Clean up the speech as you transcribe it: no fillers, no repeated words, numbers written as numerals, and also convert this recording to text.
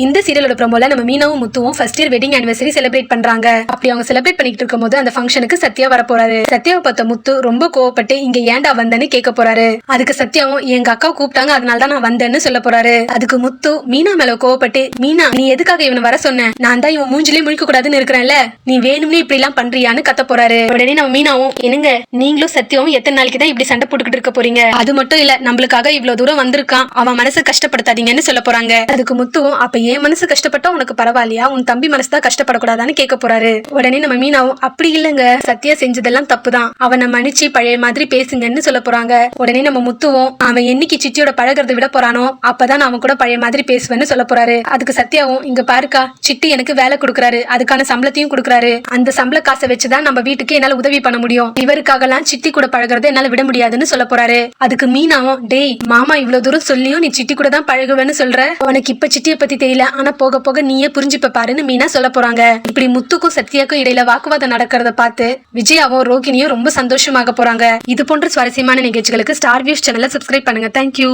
இந்த சீரியலோட ப்ரோமோல நம்ம மீனாவும் முத்துவும் first year wedding anniversary celebrate பண்றாங்க. அப்படி அவங்க செலிப்ரேட் பண்ணிட்டு இருக்கும்போது அந்த ஃபங்க்ஷனுக்கு சத்யா வர போறாரு. சத்யாவை பார்த்த முத்து ரொம்ப கோவப்பட்டு இங்க ஏன்டா வந்தேன்னு கேட்க போறாரு. அதுக்கு சத்யாவும் எங்க அக்கா கூப்பிட்டாங்க அதனால தான் நான் வந்தேன்னு சொல்ல போறாரு. அதுக்கு முத்து மீனா மேல கோவப்பட்டு, மீனா நீ எதுக்காக இவனை வர சொன்ன? நான் தான் இவன் மூஞ்சிலே முழிக்க கூடாதுன்னு இருக்கிறேன்ல, நீ வேணும்னே இப்படி எல்லாம் பண்றியான்னு கத்த போறாரு. உடனே நம்ம மீனாவும், என்னங்க நீங்களும் சத்யாவும் எத்தனை நாளைக்கு தான் இப்படி சண்டை போட்டுக்கிட்டு இருக்க போறீங்க? அது மட்டும் இல்ல, நம்மளுக்காக இவ்வளவு தூரம் வந்திருக்கான், அவன் மனசை கஷ்டப்படுத்தாதீங்கன்னு சொல்ல போறாங்க. அதுக்கு முத்துவும், அப்ப என் மனசு கஷ்டப்பட்டா உனக்கு பரவாயில்லையா, உன் தம்பி மனசு தான் கஷ்டப்படக்கூடாதான்னு கேட்க போறாரு. உடனே நம்ம மீனாவும், அப்படி இல்லங்க, சத்யா செஞ்சதெல்லாம் தப்புதான், அவனை மன்னிச்சு பழைய மாதிரி பேசுங்கன்னு சொல்ல போறாங்க. உடனே நம்ம முத்துவும், அவன் என்னைக்கு சிட்டியோட பழகிறத விட போறானோ அப்பதான் அவன் கூட பழைய மாதிரி பேசுவேன்னு சொல்ல போறாரு. அதுக்கு சத்யாவும், இங்க பாருக்கா, சிட்டி எனக்கு வேலை கொடுக்குறாரு, அதுக்கான சம்பளத்தையும் கொடுக்குறாரு, அந்த சம்பள காசை வச்சுதான் நம்ம வீட்டுக்கு என்னால உதவி பண்ண முடியும், இவருக்காகலாம் சிட்டி கூட பழகிறத என்னால விட முடியாதுன்னு சொல்ல போறாரு. அதுக்கு மீனாவும், டேய் மாமா இவ்வளவு தூரம் சொல்லியும் நீ சிட்டி கூட தான் பழகுவேன்னு சொல்ற, உனக்கு இப்ப சிட்டியை பத்தி தெரியல, ஆனா போக போக நீயே புரிஞ்சுப்ப பாருன்னு மீனா சொல்ல போறாங்க. இப்படி முத்துக்கும் சத்யாக்கும் இடையில வாக்குவாதம் நடக்கிறத பார்த்து விஜயாவும் ரோகிணியும் ரொம்ப சந்தோஷமாக போறாங்க. இது போன்ற சுவாரஸ்யமான நிகழ்ச்சிகளுக்கு ஸ்டார் வியூஸ் சேனலை சப்ஸ்கிரைப் பண்ணுங்க. தேங்க்யூ.